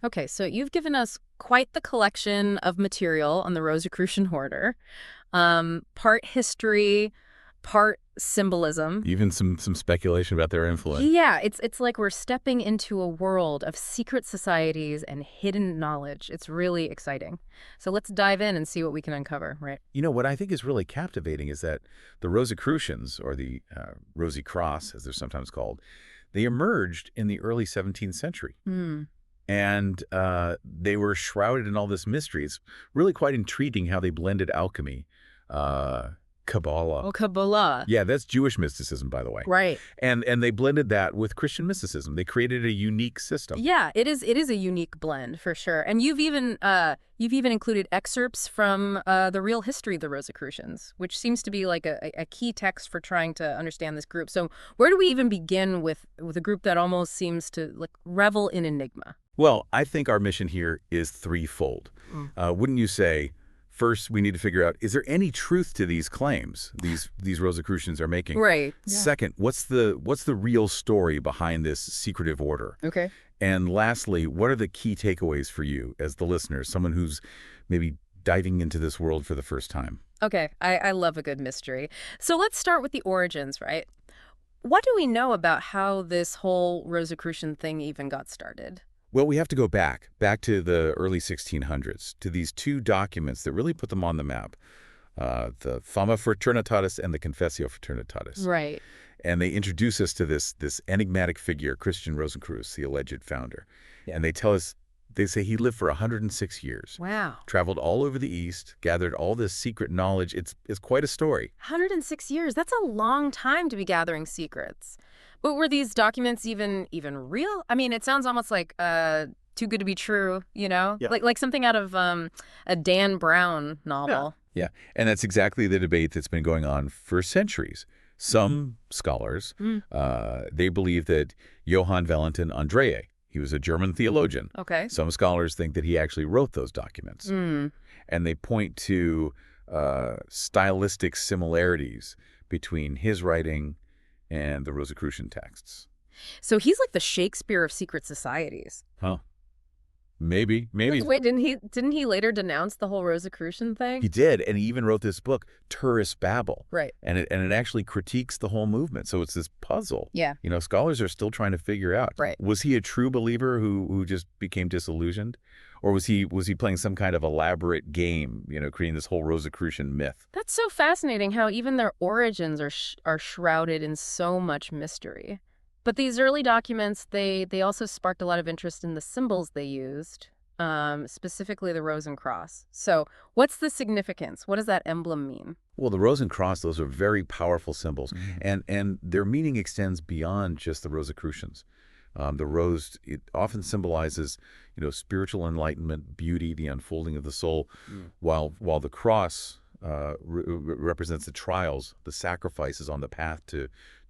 Okay, so you've given us quite the collection of material on the Rosicrucian Hoarder. Part history, part symbolism. Even some speculation about their influence. Yeah, it's like we're stepping into a world of secret societies and hidden knowledge. It's really exciting. So let's dive in and see what we can uncover, right? What I think is really captivating is that the Rosicrucians, or the Rosy Cross, as they're sometimes called, they emerged in the early 17th century. Hmm. And they were shrouded in all this mystery. It's really quite intriguing how they blended alchemy, Kabbalah. Oh, Kabbalah. Yeah, that's Jewish mysticism, by the way. Right. And they blended that with Christian mysticism. They created a unique system. Yeah, it is a unique blend for sure. And you've even included excerpts from the real history of the Rosicrucians, which seems to be like a key text for trying to understand this group. So where do we even begin with a group that almost seems to like revel in enigma? Well, I think our mission here is threefold. Mm. Wouldn't you say? First, we need to figure out, is there any truth to these claims these Rosicrucians are making? Right. Yeah. Second, what's the real story behind this secretive order? Okay. And lastly, what are the key takeaways for you as the listener, someone who's maybe diving into this world for the first time? Okay. I love a good mystery. So let's start with the origins, right? What do we know about how this whole Rosicrucian thing even got started? Well, we have to go back to the early 1600s, to these two documents that really put them on the map, the Fama Fraternitatis and the Confessio Fraternitatis. Right. And they introduce us to this enigmatic figure, Christian Rosicrucius, the alleged founder. Yeah. And they say he lived for 106 years. Wow. Traveled all over the East, gathered all this secret knowledge. It's quite a story. 106 years. That's a long time to be gathering secrets. But were these documents even real? I mean, it sounds almost like too good to be true, you know? Yeah. Like something out of a Dan Brown novel. Yeah, and that's exactly the debate that's been going on for centuries. Some scholars, they believe that Johann Valentin Andreae, he was a German theologian. Okay. Some scholars think that he actually wrote those documents. Mm. And they point to stylistic similarities between his writing and the Rosicrucian texts. So he's like the Shakespeare of secret societies. Huh. Maybe. Wait, didn't he later denounce the whole Rosicrucian thing? He did, and he even wrote this book, Tourist Babel. Right. And it actually critiques the whole movement. So it's this puzzle. Yeah. Scholars are still trying to figure out. Right. Was he a true believer who just became disillusioned? Or was he playing some kind of elaborate game, creating this whole Rosicrucian myth? That's so fascinating how even their origins are shrouded in so much mystery. But these early documents, they also sparked a lot of interest in the symbols they used, specifically the Rose and Cross. So what's the significance? What does that emblem mean? Well, the Rose and Cross, those are very powerful symbols. And their meaning extends beyond just the Rosicrucians. The rose, it often symbolizes, spiritual enlightenment, beauty, the unfolding of the soul, while the cross represents the trials, the sacrifices on the path to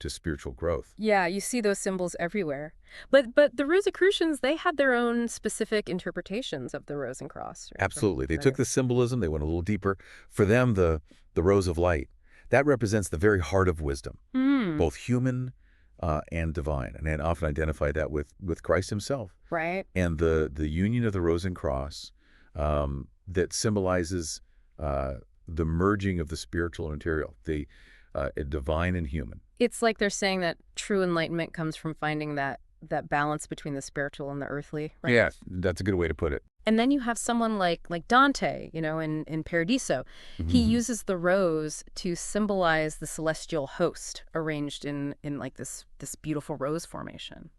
spiritual growth. Yeah, you see those symbols everywhere. But the Rosicrucians, they had their own specific interpretations of the Rose and Cross. Right? Absolutely. They took the symbolism, they went a little deeper. For them, the rose of light, that represents the very heart of wisdom, both human and divine, and they often identify that with Christ himself. Right. And the union of the Rose and Cross that symbolizes the merging of the spiritual and material, the divine and human. It's like they're saying that true enlightenment comes from finding that balance between the spiritual and the earthly. Right? Yeah, that's a good way to put it. And then you have someone like Dante, in Paradiso. He uses the rose to symbolize the celestial host arranged in like this beautiful rose formation.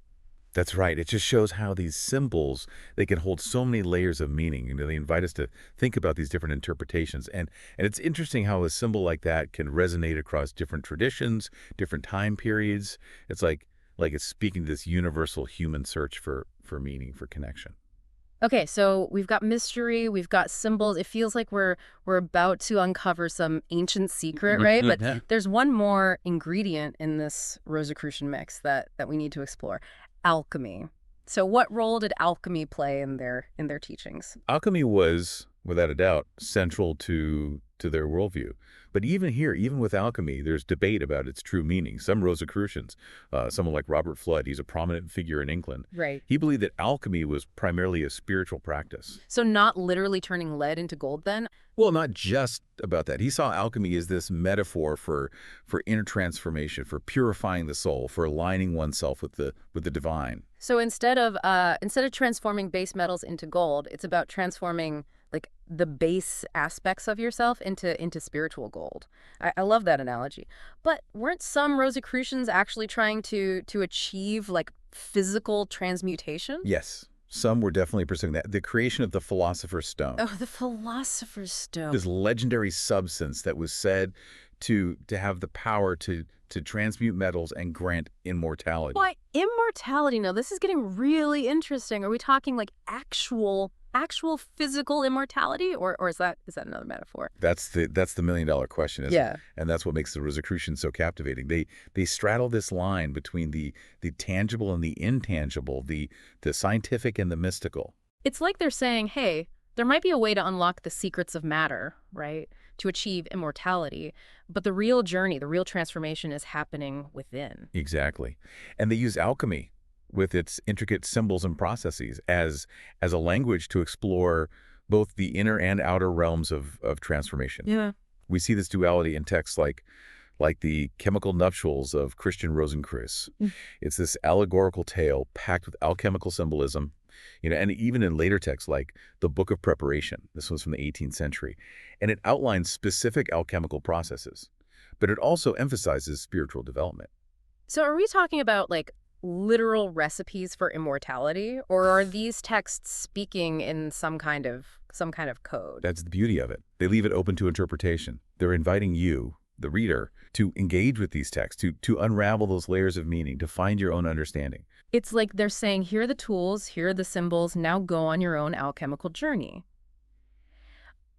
That's right. It just shows how these symbols, they can hold so many layers of meaning. They invite us to think about these different interpretations. And it's interesting how a symbol like that can resonate across different traditions, different time periods. It's like it's speaking to this universal human search for meaning, for connection. Okay, so we've got mystery, we've got symbols. It feels like we're about to uncover some ancient secret, right? But there's one more ingredient in this Rosicrucian mix that we need to explore. Alchemy. So what role did alchemy play in their teachings? Alchemy was, without a doubt, central to to their worldview. But even here, even with alchemy, there's debate about its true meaning. Some Rosicrucians, someone like Robert Flood, he's a prominent figure in England. Right. He believed that alchemy was primarily a spiritual practice. So not literally turning lead into gold then? Well, not just about that. He saw alchemy as this metaphor for inner transformation, for purifying the soul, for aligning oneself with the divine. So instead of transforming base metals into gold, it's about transforming like the base aspects of yourself into spiritual gold. I love that analogy. But weren't some Rosicrucians actually trying to achieve like physical transmutation? Yes, some were definitely pursuing that. The creation of the Philosopher's Stone. Oh, the Philosopher's Stone. This legendary substance that was said to have the power to transmute metals and grant immortality. Why, immortality? Now, this is getting really interesting. Are we talking like actual physical immortality, or is that another metaphor? That's the million-dollar question, isn't Yeah. it? And that's what makes the Rosicrucians so captivating. They straddle this line between the tangible and the intangible, the scientific and the mystical. It's like they're saying, hey, there might be a way to unlock the secrets of matter, right, to achieve immortality, but the real journey, the real transformation is happening within. Exactly. And they use alchemy with its intricate symbols and processes as a language to explore both the inner and outer realms of transformation. Yeah. We see this duality in texts like the chemical nuptials of Christian Rosencreutz. It's this allegorical tale packed with alchemical symbolism, and even in later texts like the Book of Preparation. This was from the 18th century. And it outlines specific alchemical processes, but it also emphasizes spiritual development. So are we talking about like literal recipes for immortality, or are these texts speaking in some kind of code? That's the beauty of it. They leave it open to interpretation. They're inviting you, the reader, to engage with these texts, to unravel those layers of meaning, to find your own understanding. It's like they're saying, here are the tools, here are the symbols, now go on your own alchemical journey.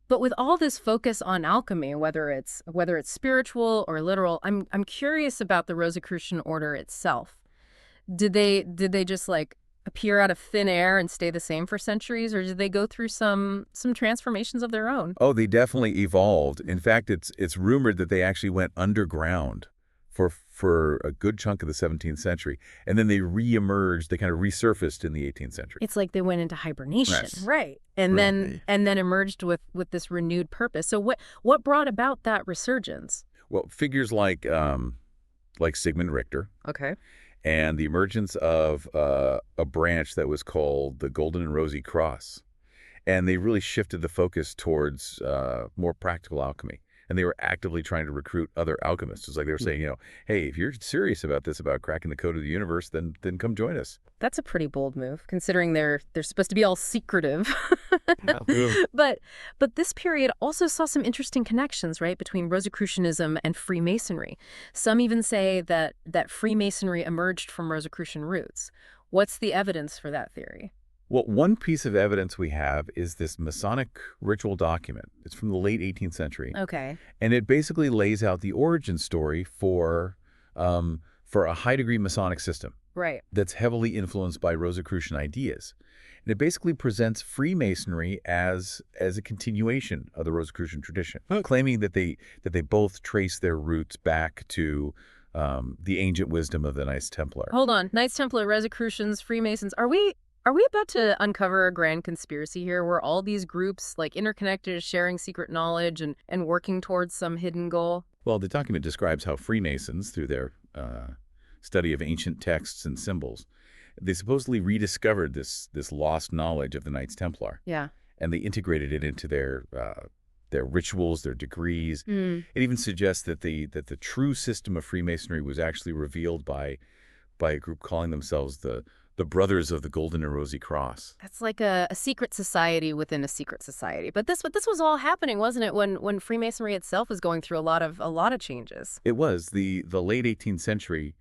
But with all this focus on alchemy, whether it's spiritual or literal, I'm curious about the Rosicrucian order itself. Did they just like appear out of thin air and stay the same for centuries, or did they go through some transformations of their own? Oh, they definitely evolved. In fact, it's rumored that they actually went underground for a good chunk of the 17th century, and then they reemerged. They kind of resurfaced in the 18th century. It's like they went into hibernation, Yes. right? And Right. then emerged with this renewed purpose. So what brought about that resurgence? Well, figures like Sigmund Richter Okay. and the emergence of a branch that was called the Golden and Rosy Cross, and they really shifted the focus towards more practical alchemy. And they were actively trying to recruit other alchemists. It's like they were saying, hey, if you're serious about this, about cracking the code of the universe, then come join us. That's a pretty bold move, considering they're supposed to be all secretive. Yeah. But this period also saw some interesting connections, right, between Rosicrucianism and Freemasonry. Some even say that Freemasonry emerged from Rosicrucian roots. What's the evidence for that theory? Well, one piece of evidence we have is this Masonic ritual document. It's from the late 18th century. Okay. And it basically lays out the origin story for a high-degree Masonic system Right. that's heavily influenced by Rosicrucian ideas. And it basically presents Freemasonry as a continuation of the Rosicrucian tradition, claiming that they both trace their roots back to the ancient wisdom of the Knights Templar. Hold on. Knights Templar, Rosicrucians, Freemasons. Are we about to uncover a grand conspiracy here where all these groups like interconnected, sharing secret knowledge and working towards some hidden goal? Well, the document describes how Freemasons, through their study of ancient texts and symbols, they supposedly rediscovered this lost knowledge of the Knights Templar. Yeah. And they integrated it into their rituals, their degrees. It even suggests that the true system of Freemasonry was actually revealed by a group calling themselves the Brothers of the Golden and Rosy Cross. That's like a secret society within a secret society. But this was all happening, wasn't it, when Freemasonry itself was going through a lot of changes? It was. The late 18th century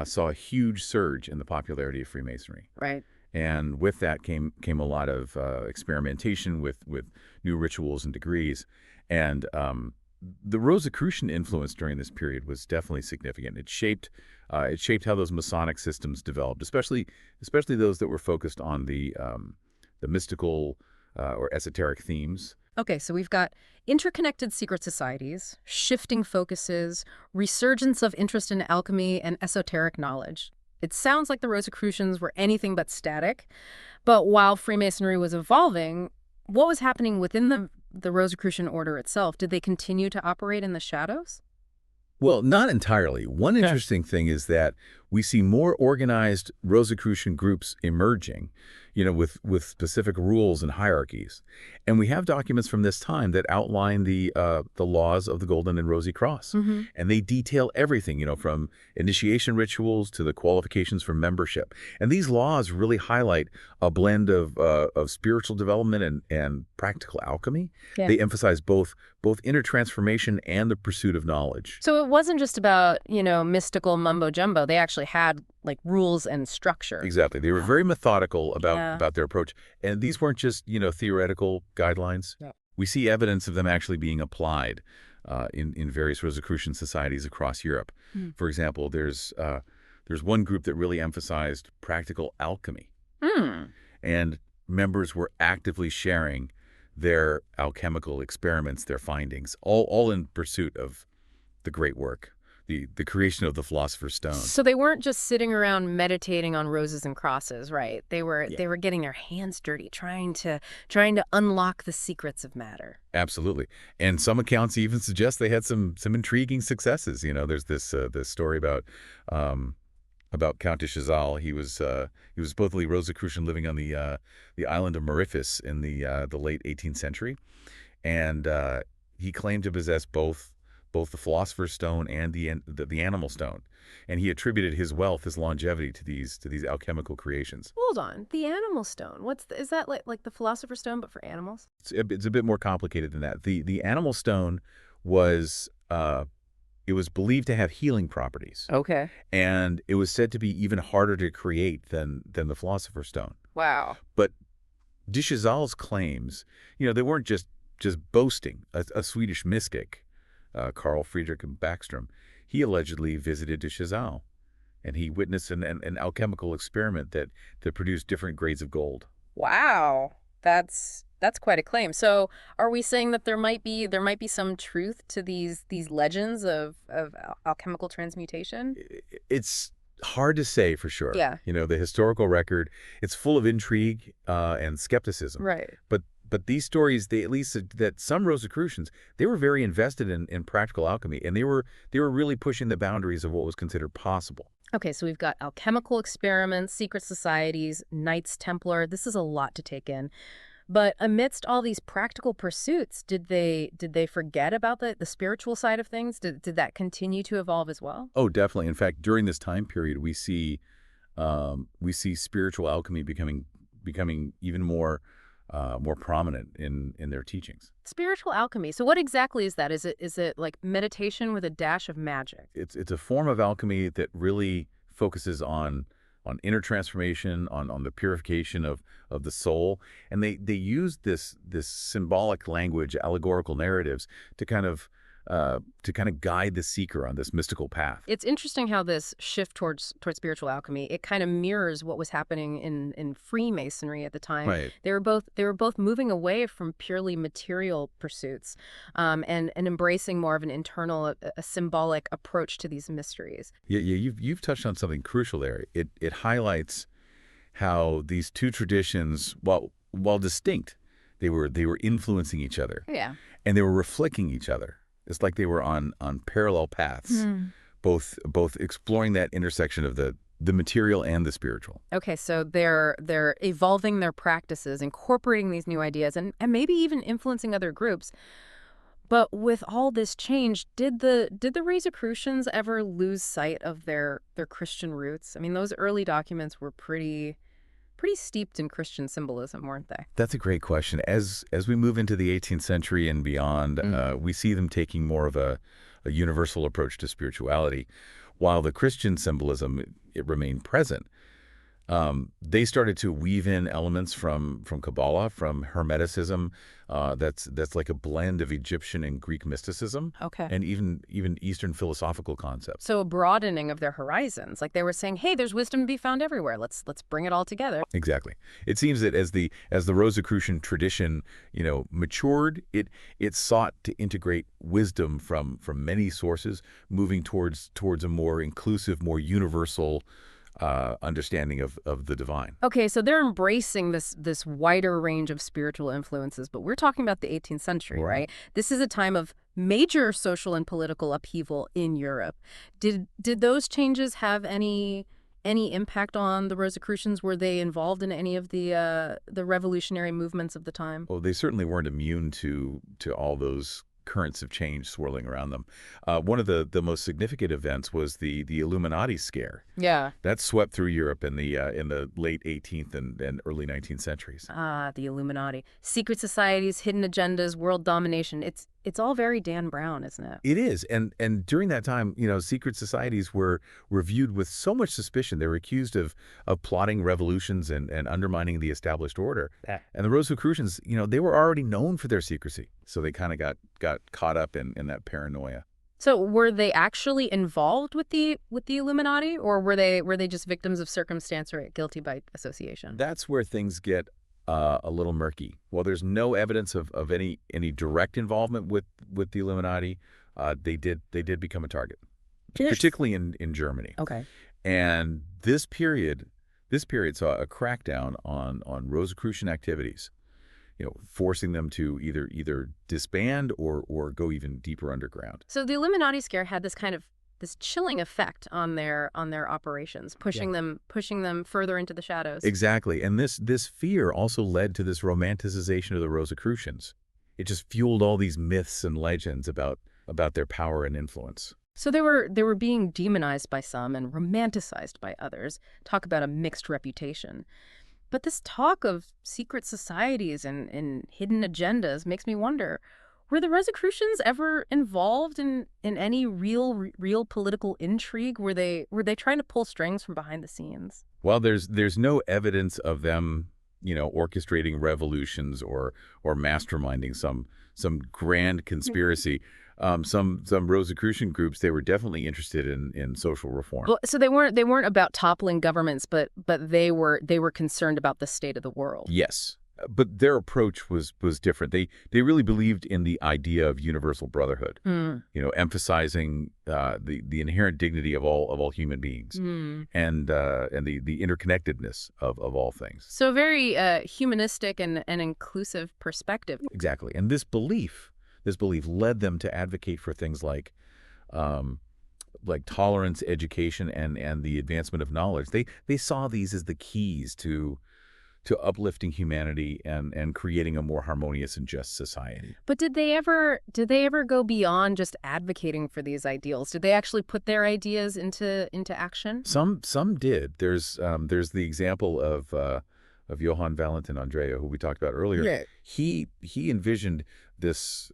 saw a huge surge in the popularity of Freemasonry. Right. And with that came a lot of experimentation with new rituals and degrees. And the Rosicrucian influence during this period was definitely significant. It shaped how those Masonic systems developed, especially those that were focused on the mystical or esoteric themes Okay, so we've got interconnected secret societies, shifting focuses, resurgence of interest in alchemy and esoteric knowledge. It sounds like the Rosicrucians were anything but static, but while Freemasonry was evolving, what was happening within the Rosicrucian order itself? Did they continue to operate in the shadows? Well, not entirely. One Okay. interesting thing is that we see more organized Rosicrucian groups emerging, with specific rules and hierarchies. And we have documents from this time that outline the laws of the Golden and Rosy Cross. Mm-hmm. And they detail everything, from initiation rituals to the qualifications for membership. And these laws really highlight a blend of spiritual development and practical alchemy. Yeah. They emphasize both inner transformation and the pursuit of knowledge. So it wasn't just about, mystical mumbo jumbo. They actually had like rules and structure. Exactly. They were very methodical Yeah. about their approach. And these weren't just, theoretical guidelines. Yeah. We see evidence of them actually being applied in various Rosicrucian societies across Europe. Hmm. For example, there's one group that really emphasized practical alchemy. Hmm. And members were actively sharing their alchemical experiments, their findings, all in pursuit of the great work, the creation of the Philosopher's Stone. So they weren't just sitting around meditating on roses and crosses, right? They were Yeah. they were getting their hands dirty, trying to unlock the secrets of matter. Absolutely. And some accounts even suggest they had some intriguing successes. There's this story about Count de Chazal. He was supposedly Rosicrucian living on the island of Mauritius in the late 18th century, and he claimed to possess both the Philosopher's Stone and the Animal Stone, and he attributed his wealth, his longevity to these alchemical creations. Hold on, the animal stone. Is that like the philosopher's stone but for animals? It's a bit more complicated than that. The Animal Stone was it was believed to have healing properties. Okay. And it was said to be even harder to create than the Philosopher's Stone. Wow. But de Chazal's claims, they weren't just boasting. A Swedish mystic, Carl Friedrich Backstrom, he allegedly visited de Chazal, and he witnessed an alchemical experiment that produced different grades of gold. Wow. That's quite a claim. So are we saying that there might be some truth to these legends of alchemical transmutation? It's hard to say for sure. Yeah. The historical record, it's full of intrigue and skepticism. Right. But these stories, they at least that some Rosicrucians, they were very invested in practical alchemy, and they were really pushing the boundaries of what was considered possible. Okay, so we've got alchemical experiments, secret societies, Knights Templar. This is a lot to take in. But amidst all these practical pursuits, did they forget about the spiritual side of things? Did that continue to evolve as well? Oh, definitely. In fact, during this time period, we see spiritual alchemy becoming even more prominent in their teachings. Spiritual alchemy. So what exactly is that? Is it like meditation with a dash of magic? It's a form of alchemy that really focuses on inner transformation, on the purification of the soul, and they use this symbolic language, allegorical narratives, to kind of guide the seeker on this mystical path. It's interesting how this shift towards spiritual alchemy, it kind of mirrors what was happening in Freemasonry at the time. Right. They were both moving away from purely material pursuits, and embracing more of an internal, a symbolic approach to these mysteries. Yeah. You've touched on something crucial there. It highlights how these two traditions, while distinct, they were influencing each other. Yeah. And they were reflecting each other. It's like they were on parallel paths, both exploring that intersection of the material and the spiritual. Okay, so they're evolving their practices, incorporating these new ideas, and maybe even influencing other groups. But with all this change, did the Rosicrucians ever lose sight of their Christian roots? I mean, those early documents were pretty steeped in Christian symbolism, weren't they? That's a great question. As we move into the 18th century and beyond, we see them taking more of a universal approach to spirituality, while the Christian symbolism it remained present. They started to weave in elements from Kabbalah, from Hermeticism. That's like a blend of Egyptian and Greek mysticism, Okay. and even Eastern philosophical concepts. So a broadening of their horizons. Like they were saying, hey, there's wisdom to be found everywhere. Let's bring it all together. Exactly. It seems that as the Rosicrucian tradition, matured, it sought to integrate wisdom from many sources, moving towards a more inclusive, more universal understanding of the divine. Okay, so they're embracing this wider range of spiritual influences, but we're talking about the 18th century, Right. right? This is a time of major social and political upheaval in Europe. Did those changes have any impact on the Rosicrucians? Were they involved in any of the revolutionary movements of the time? Well, they certainly weren't immune to all those currents of change swirling around them. One of the most significant events was the Illuminati scare. Yeah. That swept through Europe in the late 18th and early 19th centuries. Ah, the Illuminati. Secret societies, hidden agendas, world domination. It's all very Dan Brown, isn't it? It is, and during that time, secret societies were viewed with so much suspicion. They were accused of plotting revolutions and undermining the established order. Yeah. And the Rosicrucians, they were already known for their secrecy, so they kind of got caught up in that paranoia. So were they actually involved with the Illuminati, or were they just victims of circumstance or guilty by association? That's where things get a little murky. Well, there's no evidence of any direct involvement with the Illuminati. They did become a target, particularly in Germany. Okay. And this period saw a crackdown on Rosicrucian activities, forcing them to either disband or go even deeper underground. So the Illuminati scare had this chilling effect on their operations, pushing them further into the shadows. Exactly. And this fear also led to this romanticization of the Rosicrucians. It just fueled all these myths and legends about their power and influence. So they were being demonized by some and romanticized by others. Talk about a mixed reputation. But this talk of secret societies and hidden agendas makes me wonder, were the Rosicrucians ever involved in any real political intrigue? Were they trying to pull strings from behind the scenes? Well, there's no evidence of them, orchestrating revolutions or masterminding some grand conspiracy. Some Rosicrucian groups, they were definitely interested in social reform. Well, so they weren't about toppling governments, but they were concerned about the state of the world. Yes, but their approach was different. They really believed in the idea of universal brotherhood. Emphasizing the inherent dignity of all human beings, and the interconnectedness of all things. So a very humanistic and inclusive perspective. Exactly, and this belief led them to advocate for things like tolerance, education, and the advancement of knowledge. They saw these as the keys to uplifting humanity and creating a more harmonious and just society. But did they ever go beyond just advocating for these ideals? Did they actually put their ideas into action? Some did. There's the example of Johann Valentin Andrea, who we talked about earlier. Yeah. He envisioned this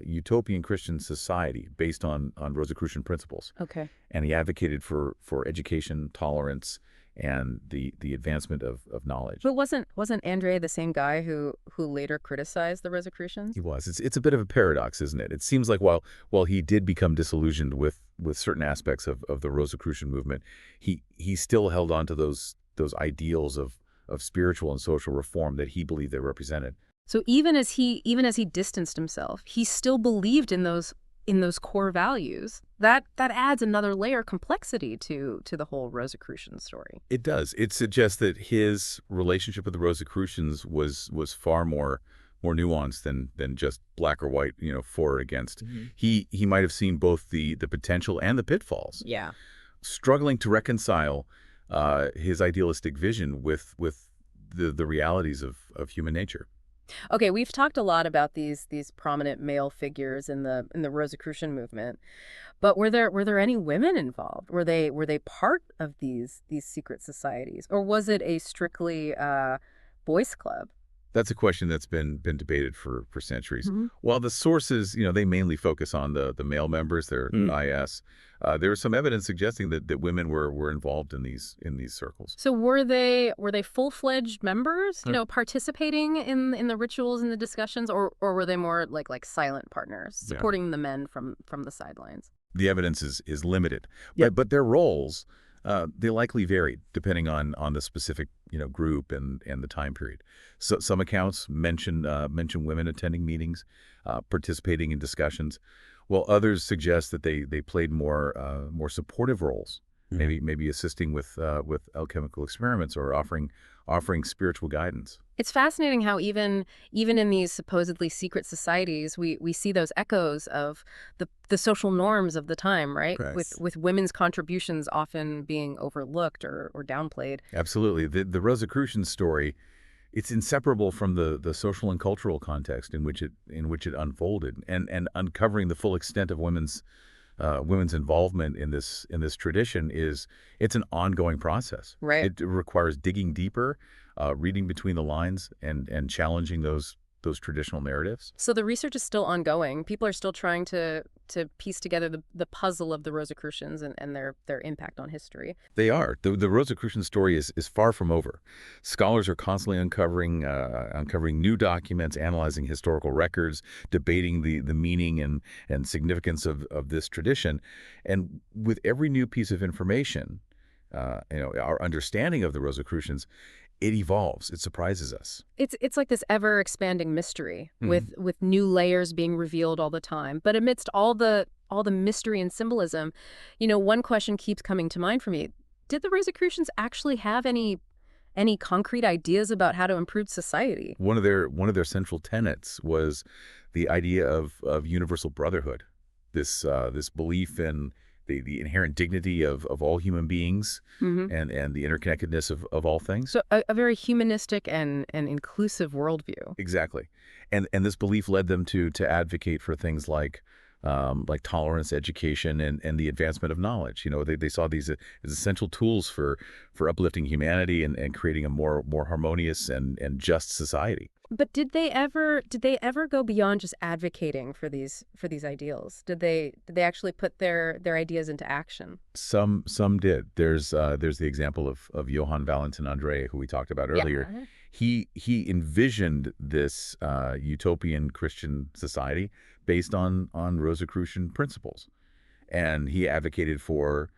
utopian Christian society based on Rosicrucian principles. Okay. And he advocated for education, tolerance, and the advancement of knowledge. But wasn't Andrea the same guy who later criticized the Rosicrucians? He was. It's a bit of a paradox, isn't it? It seems like while he did become disillusioned with certain aspects of the Rosicrucian movement, he still held on to those ideals of spiritual and social reform that he believed they represented. So even as he distanced himself, he still believed in those core values. That adds another layer of complexity to the whole Rosicrucian story. It does. It suggests that his relationship with the Rosicrucians was far more nuanced than just black or white, for or against. Mm-hmm. He might have seen both the potential and the pitfalls. Yeah. Struggling to reconcile his idealistic vision with the realities of human nature. Okay, we've talked a lot about these prominent male figures in the Rosicrucian movement, but were there any women involved? Were they part of these secret societies, or was it a strictly boys' club? That's a question that's been debated for centuries. Hmm. While the sources, they mainly focus on the male members, their IS, there was some evidence suggesting that women were involved in these circles. So were they full-fledged members, participating in the rituals and the discussions, or were they more like silent partners, Yeah. supporting the men from the sidelines? The evidence is limited, Yeah. but their roles they likely varied depending on the specific group and the time period. So some accounts mention women attending meetings, participating in discussions, while others suggest that they played more supportive roles, maybe assisting with alchemical experiments or offering spiritual guidance. It's fascinating how even in these supposedly secret societies, we see those echoes of the social norms of the time, right? Correct. With women's contributions often being overlooked or downplayed. Absolutely, the Rosicrucian story. It's inseparable from the social and cultural context in which it unfolded, and uncovering the full extent of women's involvement in this tradition it's an ongoing process. Right. It requires digging deeper, reading between the lines, and challenging those traditional narratives. So the research is still ongoing. People are still trying to piece together the puzzle of the Rosicrucians and their impact on history. They are. The Rosicrucian story is far from over. Scholars are constantly uncovering new documents, analyzing historical records, debating the meaning and significance of this tradition. And with every new piece of information, our understanding of the Rosicrucians, it evolves. It surprises us. It's like this ever-expanding mystery with new layers being revealed all the time. But amidst all the mystery and symbolism, one question keeps coming to mind for me. Did the Rosicrucians actually have any concrete ideas about how to improve society? One of their central tenets was the idea of universal brotherhood. This belief in the inherent dignity of all human beings, and the interconnectedness of all things. So a very humanistic and inclusive worldview. Exactly. And this belief led them to advocate for things like tolerance, education, and the advancement of knowledge. They saw these as essential tools for uplifting humanity and creating a more harmonious and just society. But did they ever go beyond just advocating for these ideals? Did they actually put their ideas into action? Some did. There's the example of Johann Valentin Andreae, who we talked about earlier. Yeah. He envisioned this utopian Christian society based on Rosicrucian principles, and he advocated for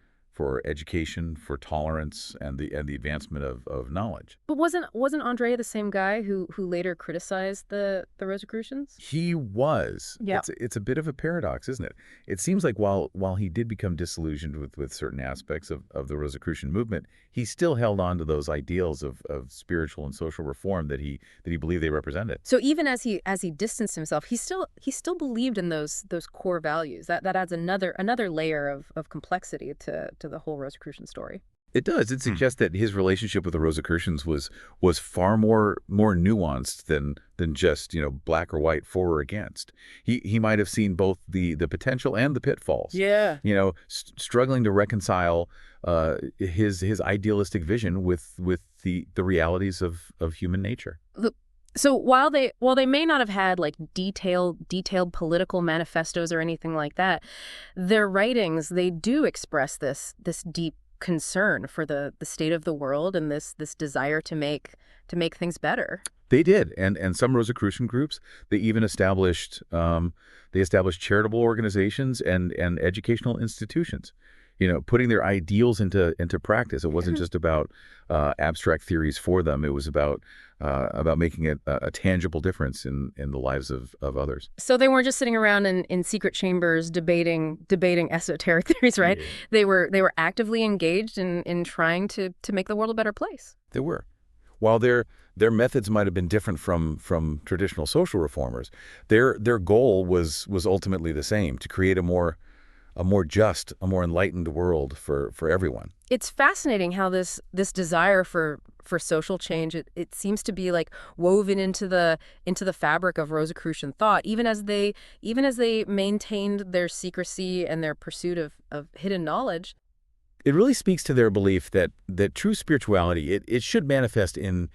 education, for tolerance, and the advancement of knowledge. But wasn't Andrea the same guy who later criticized the Rosicrucians? He was. Yeah. It's a bit of a paradox, isn't it? It seems like while he did become disillusioned with certain aspects of the Rosicrucian movement, he still held on to those ideals of spiritual and social reform that he believed they represented. So even as he distanced himself, he still believed in those core values. That adds another layer of complexity to the whole Rosicrucian story. It does. It suggests that his relationship with the Rosicrucians was far more nuanced than just black or white, for or against. He might have seen both the potential and the pitfalls. Yeah. Struggling to reconcile his idealistic vision with the realities of human nature. So while they may not have had like detailed political manifestos or anything like that, their writings, they do express this deep concern for the state of the world and this desire to make things better. They did, and some Rosicrucian groups, they even established charitable organizations and educational institutions. Putting their ideals into practice. It wasn't just about abstract theories for them. It was about making a tangible difference in the lives of others. So they weren't just sitting around in secret chambers debating esoteric theories, right? Yeah. They were actively engaged in trying to make the world a better place. They were. While their methods might have been different from traditional social reformers, their goal was ultimately the same: to create a more just, a more enlightened world for everyone. It's fascinating how this desire for social change, it seems to be like woven into the fabric of Rosicrucian thought, even as they maintained their secrecy and their pursuit of hidden knowledge. It really speaks to their belief that true spirituality, it should manifest in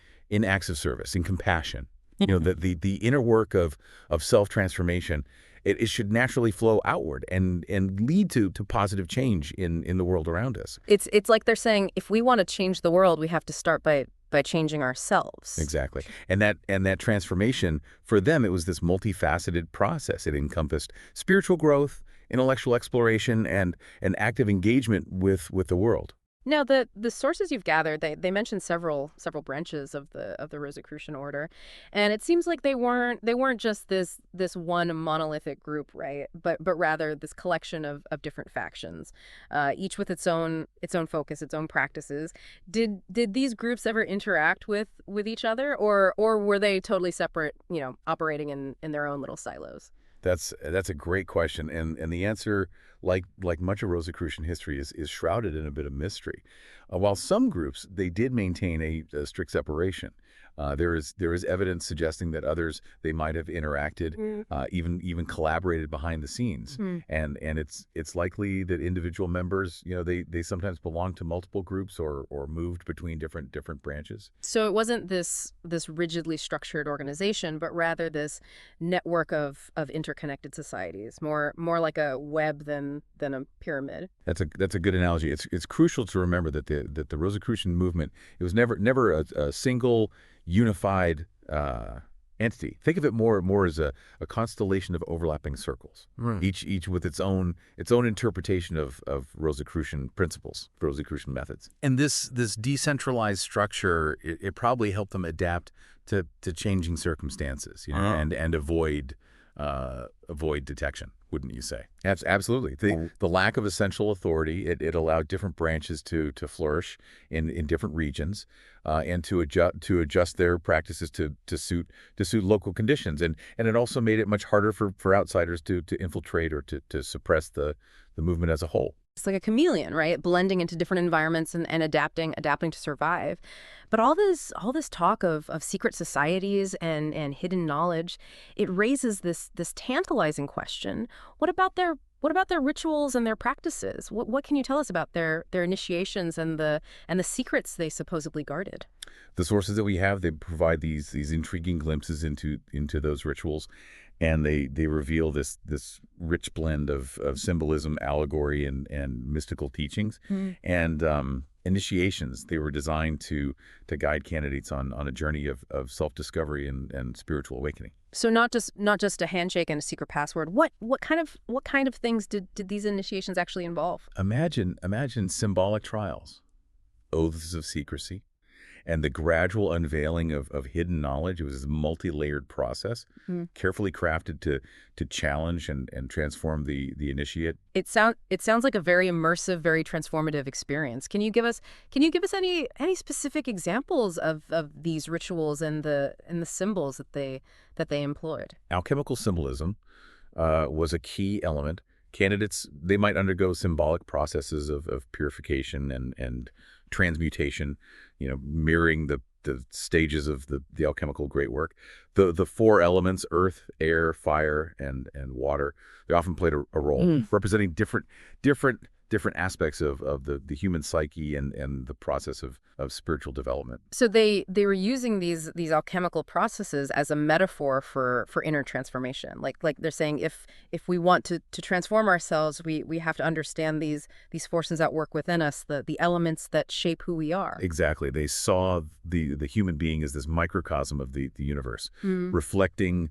acts of service, in compassion, The inner work of self-transformation, it should naturally flow outward and lead to positive change in the world around us. It's like they're saying, if we want to change the world, we have to start by changing ourselves. Exactly. And that transformation, for them, it was this multifaceted process. It encompassed spiritual growth, intellectual exploration, and an active engagement with the world. Now, the sources you've gathered, they mention several branches of the Rosicrucian order, and it seems like they weren't just this one monolithic group, right? But rather this collection of different factions, each with its own focus, its own practices. Did these groups ever interact with each other, or were they totally separate, operating in their own little silos? That's a great question, and the answer, like much of Rosicrucian history, is shrouded in a bit of mystery. While some groups they did maintain a strict separation, there is evidence suggesting that others they might have interacted, even collaborated behind the scenes, and it's likely that individual members, they sometimes belonged to multiple groups or moved between different branches. So it wasn't this rigidly structured organization, but rather this network of interconnected societies, more like a web than a pyramid. That's a good analogy. It's crucial to remember that the Rosicrucian movement, it was never a single unified entity. Think of it more as a constellation of overlapping circles, Right. each with its own interpretation of Rosicrucian principles, Rosicrucian methods. And this decentralized structure, it probably helped them adapt to changing circumstances, and avoid detection, wouldn't you say? Absolutely. The lack of essential authority, it allowed different branches to flourish in different regions, and to adjust their practices to suit local conditions. And it also made it much harder for outsiders to infiltrate or to suppress the movement as a whole. It's like a chameleon, right? Blending into different environments and adapting to survive. But all this talk of secret societies and hidden knowledge, it raises this tantalizing question. What about their rituals and their practices? What can you tell us about their initiations and the secrets they supposedly guarded? The sources that we have, they provide these intriguing glimpses into those rituals, and they reveal this rich blend of symbolism, allegory, and mystical teachings. And initiations, they were designed to guide candidates on a journey of self-discovery and spiritual awakening. So not just a handshake and a secret password. What kind of things did these initiations actually involve? Imagine symbolic trials, oaths of secrecy, and the gradual unveiling of hidden knowledge. It was a multi-layered process, carefully crafted to challenge and transform the initiate. It sounds like a very immersive, very transformative experience. Can you give us any specific examples of these rituals and the symbols that they employed? Alchemical symbolism was a key element. Candidates, they might undergo symbolic processes of purification and transmutation, mirroring the stages of the alchemical great work. The four elements, earth, air, fire, and water, they often played a role, representing different aspects of the human psyche and the process of spiritual development. So they were using these alchemical processes as a metaphor for inner transformation. Like they're saying, if we want to transform ourselves, we have to understand these forces at work within us, the elements that shape who we are. Exactly. They saw the human being as this microcosm of the universe, reflecting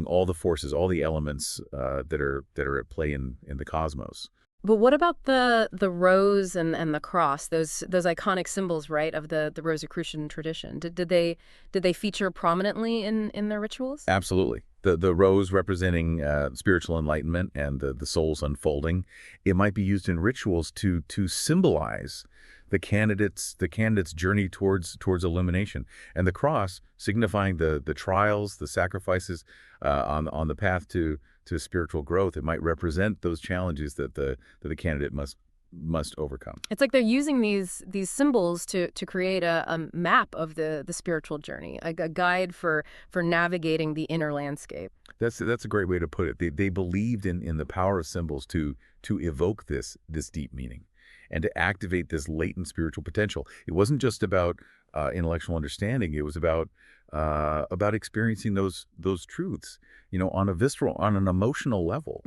all the forces, all the elements that are at play in the cosmos. But what about the rose and the cross, those iconic symbols, right, of the Rosicrucian tradition? Did they feature prominently in their rituals? Absolutely. The rose representing spiritual enlightenment and the soul's unfolding. It might be used in rituals to symbolize the candidate's journey towards illumination, and the cross signifying the trials, the sacrifices on the path to spiritual growth. It might represent those challenges that the candidate must overcome. It's like they're using these symbols to create a map of the spiritual journey, a guide for navigating the inner landscape. That's a great way to put it. They believed in the power of symbols to evoke this deep meaning and to activate this latent spiritual potential. It wasn't just about intellectual understanding. It was about experiencing those truths, on a visceral, on an emotional level.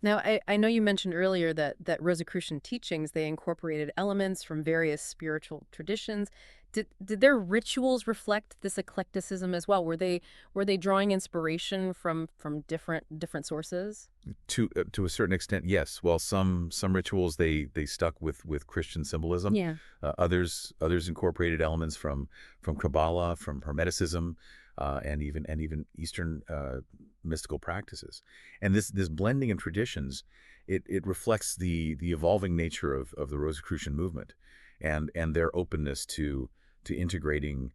Now, I know you mentioned earlier that Rosicrucian teachings, they incorporated elements from various spiritual traditions. Did their rituals reflect this eclecticism as well? Were they drawing inspiration from different sources? To a certain extent, yes. Well, some rituals they stuck with Christian symbolism. Yeah. Others incorporated elements from Kabbalah, from Hermeticism, and even Eastern mystical practices. And this blending in traditions, it reflects the evolving nature of the Rosicrucian movement, and their openness to integrating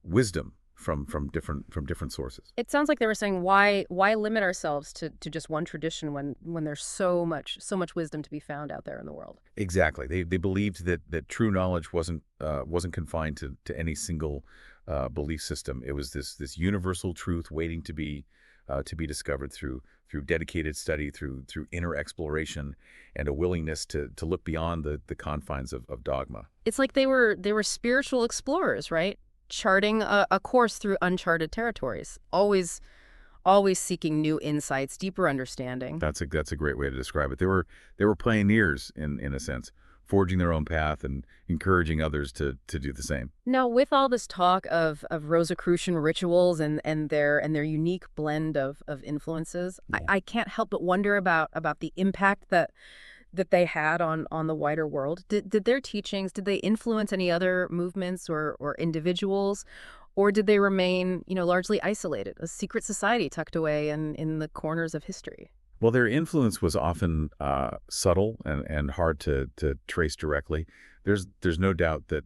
wisdom from different sources. It sounds like they were saying, why limit ourselves to just one tradition when there's so much wisdom to be found out there in the world? Exactly. They believed that true knowledge wasn't confined to any single belief system. It was this universal truth waiting to be discovered through dedicated study, through inner exploration, and a willingness to look beyond the confines of dogma. It's like they were spiritual explorers, right? Charting a course through uncharted territories, always seeking new insights, deeper understanding. That's a great way to describe it. They were pioneers in a sense, forging their own path and encouraging others to do the same. Now, with all this talk of Rosicrucian rituals and their unique blend of influences, I can't help but wonder about the impact that they had on the wider world. Did their teachings, did they influence any other movements or individuals, or did they remain, largely isolated, a secret society tucked away in the corners of history? Well, their influence was often subtle and hard to trace directly. There's no doubt that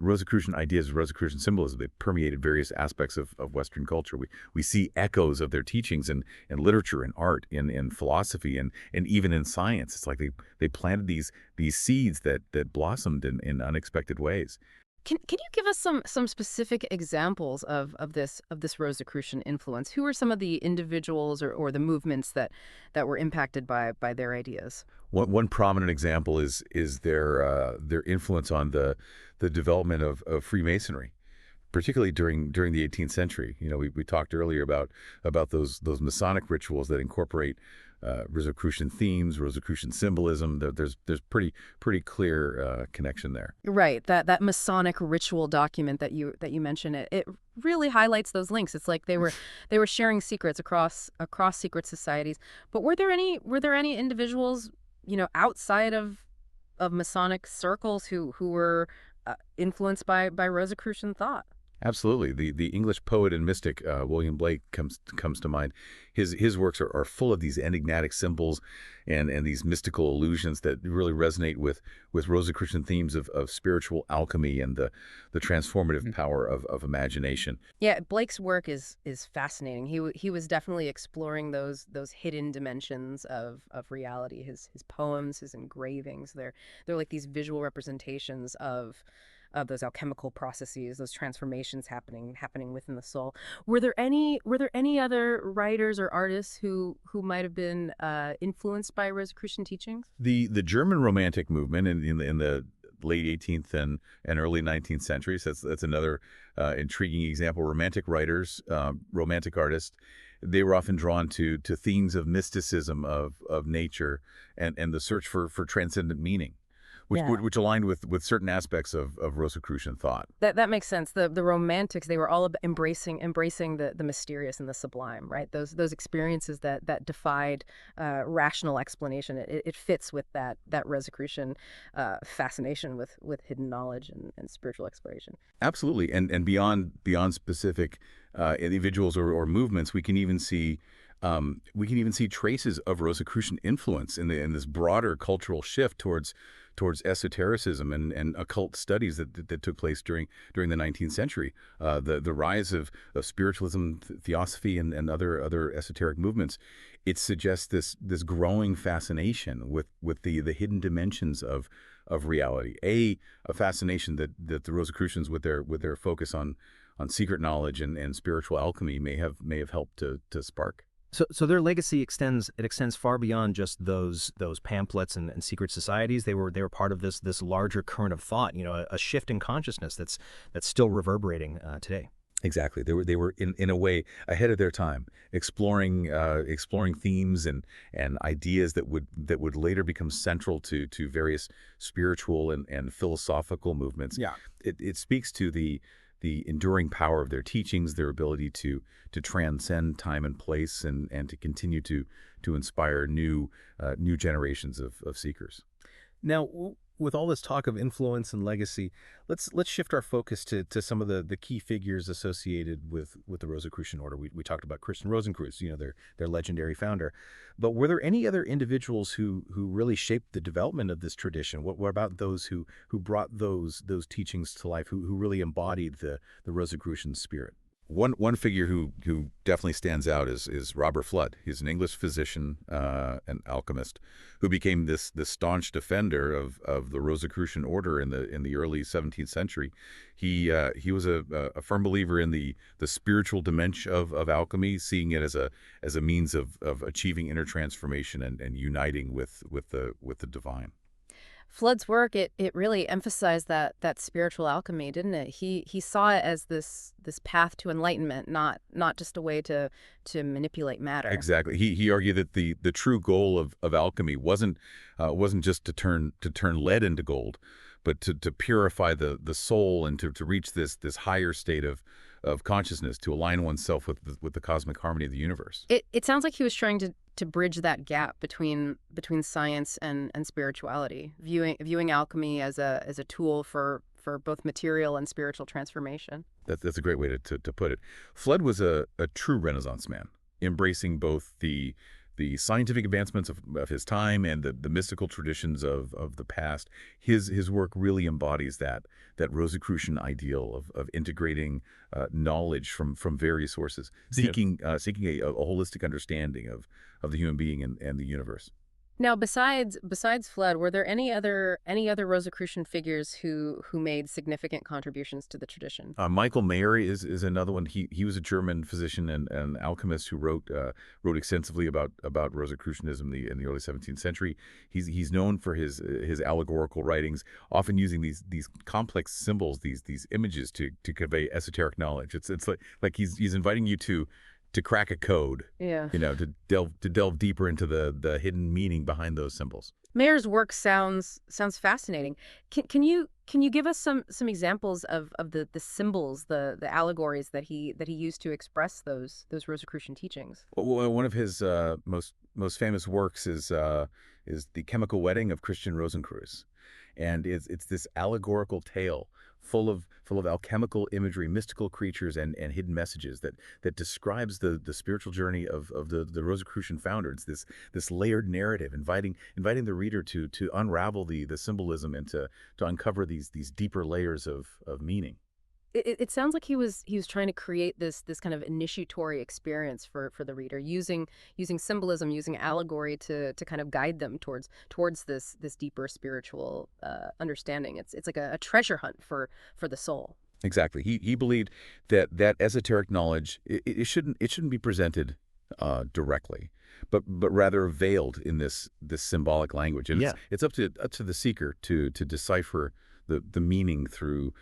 Rosicrucian ideas, Rosicrucian symbolism, they permeated various aspects of Western culture. We see echoes of their teachings in literature, in art, in philosophy, and even in science. It's like they planted these seeds that blossomed in unexpected ways. Can you give us some specific examples of this Rosicrucian influence? Who are some of the individuals or the movements that were impacted by their ideas? One prominent example is their influence on the development of Freemasonry, particularly during the 18th century. We talked earlier about those Masonic rituals that incorporate Rosicrucian themes, Rosicrucian symbolism. There's pretty clear connection there. Right, that Masonic ritual document that you mentioned, it really highlights those links. It's like they were sharing secrets across secret societies. But were there any individuals, outside of Masonic circles who were influenced by Rosicrucian thought? Absolutely. The English poet and mystic William Blake comes to mind. His works are full of these enigmatic symbols and these mystical illusions that really resonate with Rosicrucian themes of spiritual alchemy and the transformative power of imagination. Yeah, Blake's work is fascinating. He was definitely exploring those hidden dimensions of reality. His poems, his engravings, they're like these visual representations of those alchemical processes, those transformations happening within the soul. Were there any other writers or artists who might have been influenced by Rosicrucian teachings? The German Romantic movement in the late 18th and early 19th centuries. That's another intriguing example. Romantic writers, romantic artists, they were often drawn to themes of mysticism of nature and the search for transcendent meaning, which aligned with certain aspects of Rosicrucian thought. That makes sense. The Romantics, they were all about embracing the mysterious and the sublime, right? Those experiences that defied rational explanation. It fits with that Rosicrucian fascination with hidden knowledge and spiritual exploration. Absolutely, and beyond specific individuals or movements, we can even see traces of Rosicrucian influence in this broader cultural shift towards esotericism and occult studies that took place during the 19th century. The rise of spiritualism, theosophy, and other esoteric movements. It suggests this growing fascination with the hidden dimensions of reality. A fascination that the Rosicrucians, with their focus on secret knowledge and spiritual alchemy, may have helped to spark. So their legacy extends far beyond just those pamphlets and secret societies. They were part of this larger current of thought. A shift in consciousness that's still reverberating today. Exactly. They were in a way ahead of their time, exploring themes and ideas that would later become central to various spiritual and philosophical movements. Yeah. It speaks to the enduring power of their teachings, their ability to transcend time and place, and to continue to inspire new generations of seekers. Now, with all this talk of influence and legacy, let's shift our focus to some of the key figures associated with the Rosicrucian order. We talked about Christian Rosenkreuz, their legendary founder. But were there any other individuals who really shaped the development of this tradition? What about those who brought those teachings to life, who really embodied the Rosicrucian spirit? One figure who definitely stands out is Robert Flood. He's an English physician and alchemist who became this staunch defender of the Rosicrucian order in the early 17th century. He was a firm believer in the spiritual dimension of alchemy, seeing it as a means of achieving inner transformation and uniting with the divine. Flood's work, it really emphasized that spiritual alchemy, didn't it? He saw it as this path to enlightenment, not just a way to manipulate matter. Exactly. He argued that the true goal of alchemy wasn't just to turn lead into gold, but to purify the soul and to reach this higher state of consciousness, to align oneself with the cosmic harmony of the universe. It sounds like he was trying to bridge that gap between science and spirituality, viewing alchemy as a tool for both material and spiritual transformation. That's a great way to put it. Flood was a true Renaissance man, embracing both the scientific advancements of his time and the mystical traditions of the past. His work really embodies that Rosicrucian ideal of integrating knowledge from various sources, seeking a holistic understanding of the human being and the universe. Now, besides Flood, were there any other Rosicrucian figures who made significant contributions to the tradition? Michael Mayer is another one. He was a German physician and alchemist who wrote extensively about Rosicrucianism in the early 17th century. He's known for his allegorical writings, often using these complex symbols, these images to convey esoteric knowledge. It's like he's inviting you to crack a code, Yeah. to delve deeper into the hidden meaning behind those symbols. Mayer's work sounds fascinating. Can you give us some examples of the symbols, the allegories that he used to express those Rosicrucian teachings? Well, one of his most famous works is The Chemical Wedding of Christian Rosenkreuz. And it's this allegorical tale full of alchemical imagery, mystical creatures, and hidden messages that describes the spiritual journey of the Rosicrucian founder. It's this layered narrative, inviting the reader to unravel the symbolism and to uncover these deeper layers of meaning. It sounds like he was trying to create this kind of initiatory experience for the reader, using symbolism, using allegory to kind of guide them towards this deeper spiritual understanding. It's like a treasure hunt for the soul. Exactly. He believed that esoteric knowledge it shouldn't be presented directly, but rather veiled in this symbolic language, and it's up to the seeker to decipher the meaning through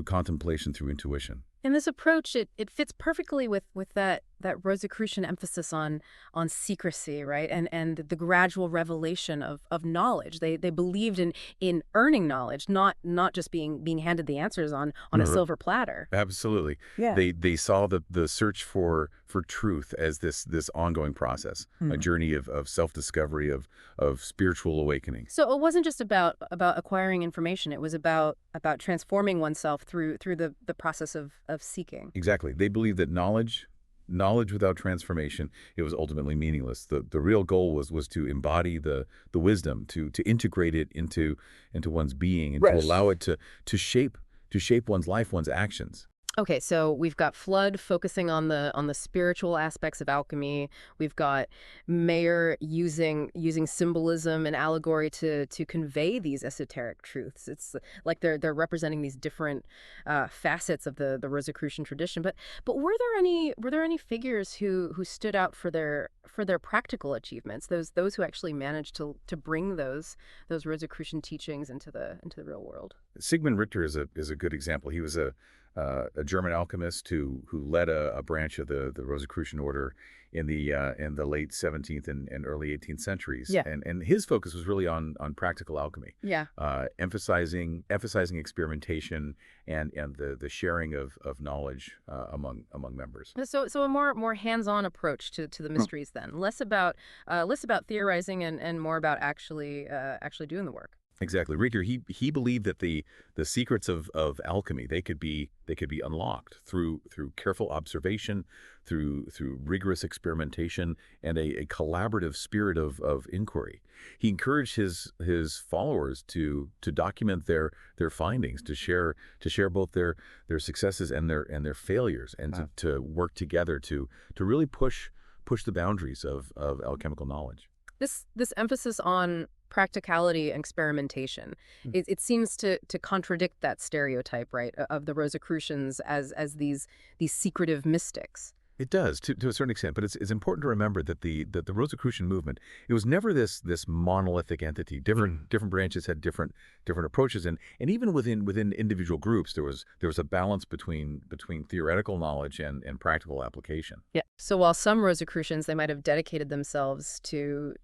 contemplation, through intuition. And this approach, it fits perfectly with that Rosicrucian emphasis on secrecy, right? And the gradual revelation of knowledge. They believed in earning knowledge, not just being handed the answers on a silver platter. Absolutely. Yeah. They saw the search for truth as this ongoing process, a journey of self-discovery, of spiritual awakening. So it wasn't just about acquiring information. It was about transforming oneself through the process of seeking. Exactly. They believed that knowledge without transformation, it was ultimately meaningless. The real goal was to embody the wisdom, to integrate it into one's being, and to allow it to shape one's life, one's actions. Okay, so we've got Flood focusing on the spiritual aspects of alchemy. We've got Mayer using symbolism and allegory to convey these esoteric truths. It's like they're representing these different facets of the Rosicrucian tradition. But were there any figures who stood out for their practical achievements? Those who actually managed to bring those Rosicrucian teachings into the real world. Sigmund Richter is a good example. He was a German alchemist who led a branch of the Rosicrucian order in the late 17th and early 18th centuries. Yeah. And his focus was really on practical alchemy, Yeah. emphasizing experimentation and the sharing of knowledge among members. So a more hands-on approach to the mysteries then, less about theorizing and more about actually doing the work. Exactly. Richter, he believed that the secrets of alchemy, they could be unlocked through careful observation, through rigorous experimentation, and a collaborative spirit of inquiry. He encouraged his followers to document their findings, to share both their successes and their failures, and Wow. to work together to really push the boundaries of alchemical knowledge. This emphasis on practicality and experimentation, Hmm. it seems to contradict that stereotype, right, of the Rosicrucians as these secretive mystics. It does to a certain extent, but it's important to remember that the Rosicrucian movement, it was never this monolithic entity. Different branches had different approaches, and even within individual groups, there was a balance between theoretical knowledge and practical application. Yeah. So while some Rosicrucians they might have dedicated themselves to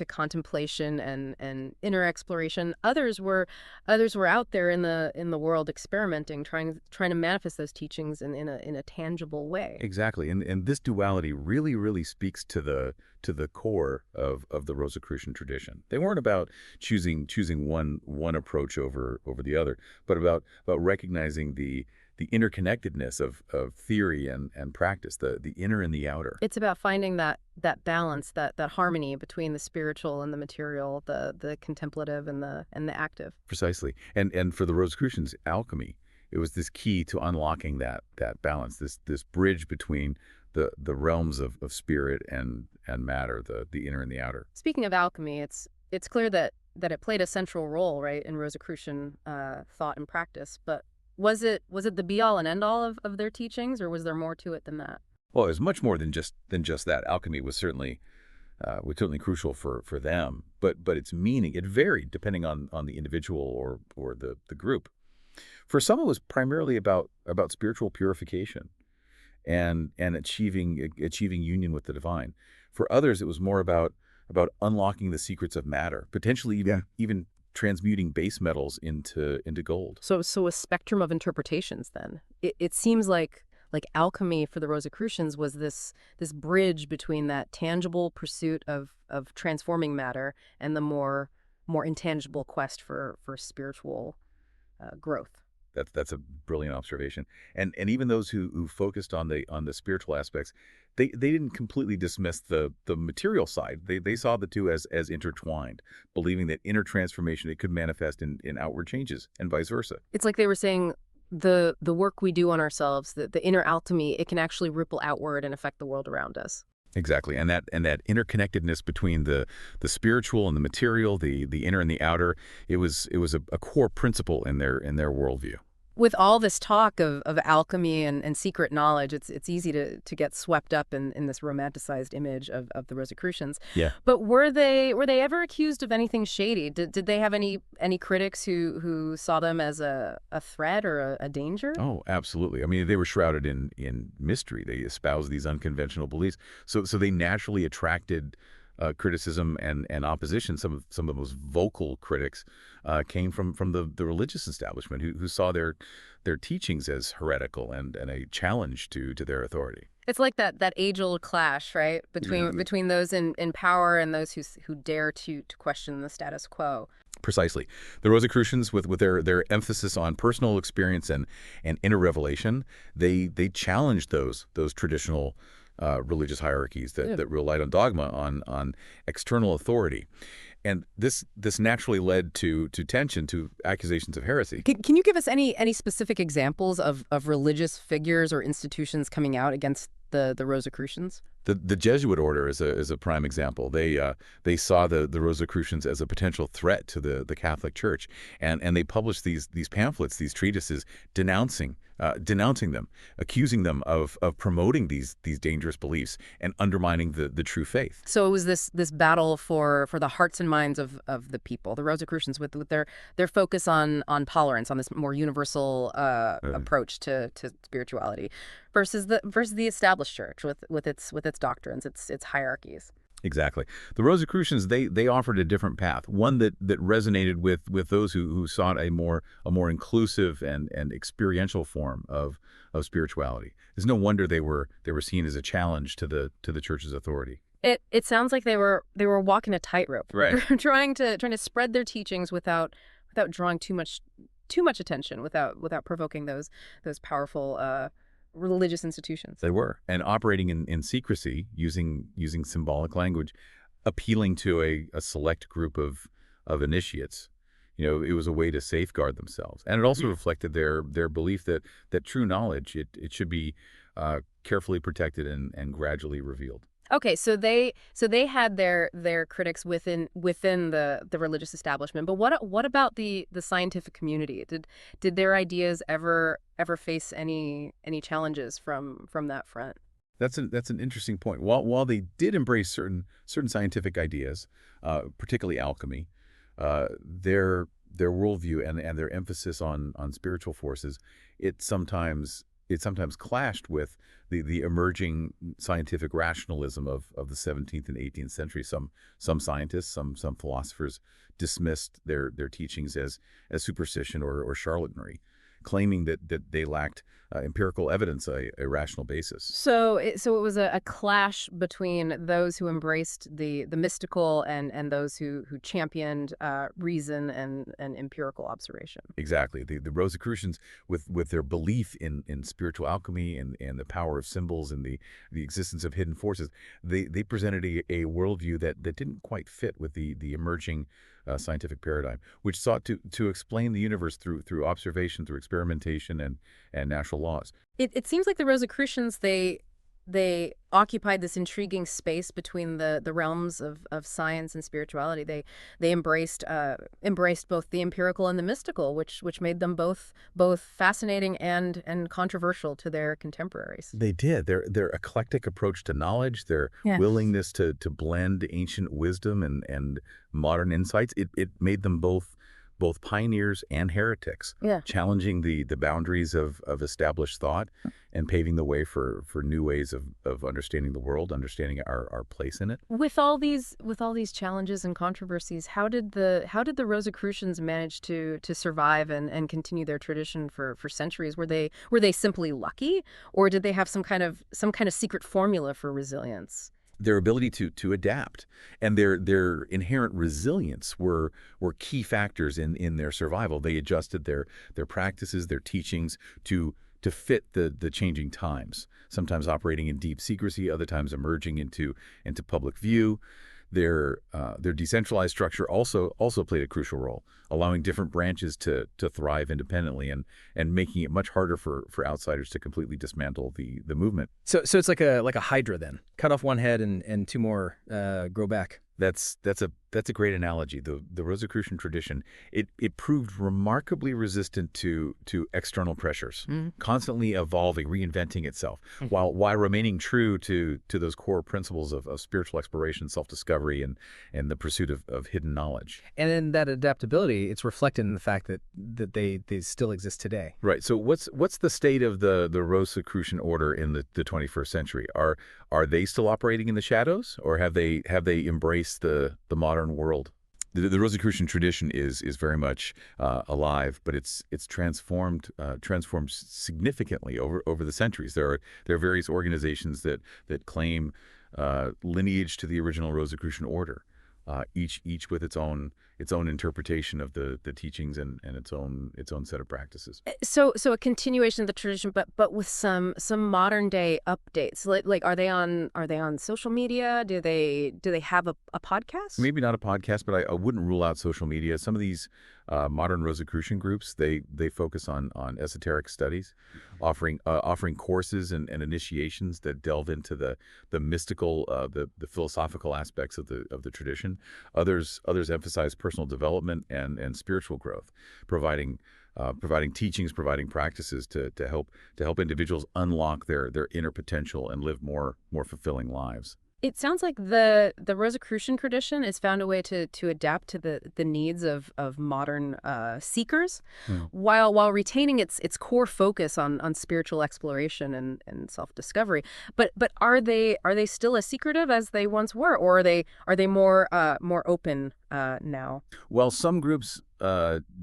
contemplation and inner exploration, others were out there in the world experimenting, trying to manifest those teachings in a tangible way. Exactly, and this duality really speaks to the core of the Rosicrucian tradition. They weren't about choosing one approach over the other, but about recognizing the interconnectedness of theory and practice, the inner and the outer. It's about finding that balance, that harmony between the spiritual and the material, the contemplative and the active. Precisely, and for the Rosicrucians, alchemy, it was this key to unlocking that balance, this bridge between the realms of spirit and matter, the inner and the outer. Speaking of alchemy, it's clear that it played a central role, right, in Rosicrucian thought and practice. But was it the be all and end all of their teachings, or was there more to it than that? Well, it was much more than just that. Alchemy was certainly crucial for them, but its meaning, it varied depending on the individual or the group. For some, it was primarily about spiritual purification and achieving union with the divine. For others, it was more about unlocking the secrets of matter, potentially even transmuting base metals into gold. So a spectrum of interpretations then. It seems like alchemy for the Rosicrucians was this bridge between that tangible pursuit of transforming matter and the more intangible quest for spiritual growth. That's a brilliant observation. And even those who focused on the spiritual aspects, they didn't completely dismiss the material side. They saw the two as intertwined, believing that inner transformation, it could manifest in outward changes and vice versa. It's like they were saying the work we do on ourselves, the inner alchemy, it can actually ripple outward and affect the world around us. Exactly. And that interconnectedness between the spiritual and the material, the inner and the outer, it was a core principle in their worldview. With all this talk of alchemy and secret knowledge, it's easy to get swept up in this romanticized image of the Rosicrucians. Yeah. But were they ever accused of anything shady? Did they have any critics who saw them as a threat or a danger? Oh, absolutely. I mean, they were shrouded in mystery. They espoused these unconventional beliefs. So they naturally attracted criticism and opposition. Some of the most vocal critics came from the religious establishment who saw their teachings as heretical and a challenge to their authority. It's like that age-old clash, right, between those in power and those who dare to question the status quo. Precisely. The Rosicrucians, with their emphasis on personal experience and inner revelation, they challenged those traditional religious hierarchies that relied on dogma, on external authority. And this naturally led to tension, to accusations of heresy. Can you give us any specific examples of religious figures or institutions coming out against the Rosicrucians? The Jesuit order is a prime example. They saw the Rosicrucians as a potential threat to the Catholic Church, and they published these pamphlets, these treatises denouncing them, accusing them of promoting these dangerous beliefs and undermining the true faith. So it was this battle for the hearts and minds of the people, the Rosicrucians, with their focus on tolerance, on this more universal approach to spirituality, versus the established church with its doctrines, its hierarchies. Exactly. The Rosicrucians, they offered a different path, one that resonated with those who sought a more inclusive and experiential form of spirituality. There's no wonder they were seen as a challenge to the church's authority. It sounds like they were walking a tightrope, Right. trying to spread their teachings without drawing too much attention, without provoking those powerful religious institutions. They were, and operating in secrecy, using symbolic language, appealing to a select group of initiates. It was a way to safeguard themselves, and it also reflected their belief that true knowledge it should be carefully protected and gradually revealed. Okay, so they had their critics within the religious establishment, but what about the scientific community? Did their ideas ever face any challenges from that front? That's an interesting point. While they did embrace certain scientific ideas, particularly alchemy, their worldview and their emphasis on spiritual forces, it sometimes clashed with the emerging scientific rationalism of the 17th and 18th century. Some scientists, some philosophers dismissed their teachings as superstition or charlatanry, claiming that they lacked empirical evidence, a rational basis. So it was a clash between those who embraced the mystical and those who championed reason and empirical observation. Exactly. The Rosicrucians, with their belief in spiritual alchemy and the power of symbols and the existence of hidden forces, they presented a worldview that didn't quite fit with the emerging scientific paradigm, which sought to explain the universe through observation, through experimentation and natural laws. It seems like the Rosicrucians, they occupied this intriguing space between the realms of science and spirituality. They embraced both the empirical and the mystical, which made them both fascinating and controversial to their contemporaries. They did. Their eclectic approach to knowledge, their willingness to blend ancient wisdom and modern insights, it made them both pioneers and heretics, challenging the boundaries of established thought and paving the way for new ways of understanding the world, understanding our place in it. With all these challenges and controversies, how did the Rosicrucians manage to survive and continue their tradition for centuries? Were they simply lucky, or did they have some kind of secret formula for resilience? Their ability to adapt and their inherent resilience were key factors in their survival. They adjusted their practices, their teachings to fit the changing times, sometimes operating in deep secrecy, other times emerging into public view. Their decentralized structure also played a crucial role, allowing different branches to thrive independently and making it much harder for outsiders to completely dismantle the movement. So it's like a hydra then. Cut off one head and two more grow back. That's a great analogy. The Rosicrucian tradition, it proved remarkably resistant to external pressures, constantly evolving, reinventing itself, while remaining true to those core principles of spiritual exploration, self-discovery, and the pursuit of hidden knowledge. And in that adaptability, it's reflected in the fact that they still exist today. Right. So what's the state of the Rosicrucian order in the 21st century? Are they still operating in the shadows, or have they embraced the modern world? The Rosicrucian tradition is very much alive, but it's transformed significally over the centuries. There are various organizations that claim lineage to the original Rosicrucian order, each with its own its own interpretation of the teachings and its own set of practices. So a continuation of the tradition, but with some modern day updates. Like are they on social media? Do they have a podcast? Maybe not a podcast, but I wouldn't rule out social media. Some of these modern Rosicrucian groups, they focus on esoteric studies, offering courses and initiations that delve into the mystical, the philosophical aspects of the tradition. Others emphasize personal development and spiritual growth, providing teachings, providing practices to help individuals unlock their inner potential and live more fulfilling lives. It sounds like the Rosicrucian tradition has found a way to adapt to the needs of modern seekers, while retaining its core focus on spiritual exploration and self-discovery. But are they still as secretive as they once were, or are they more open now? Well, some groups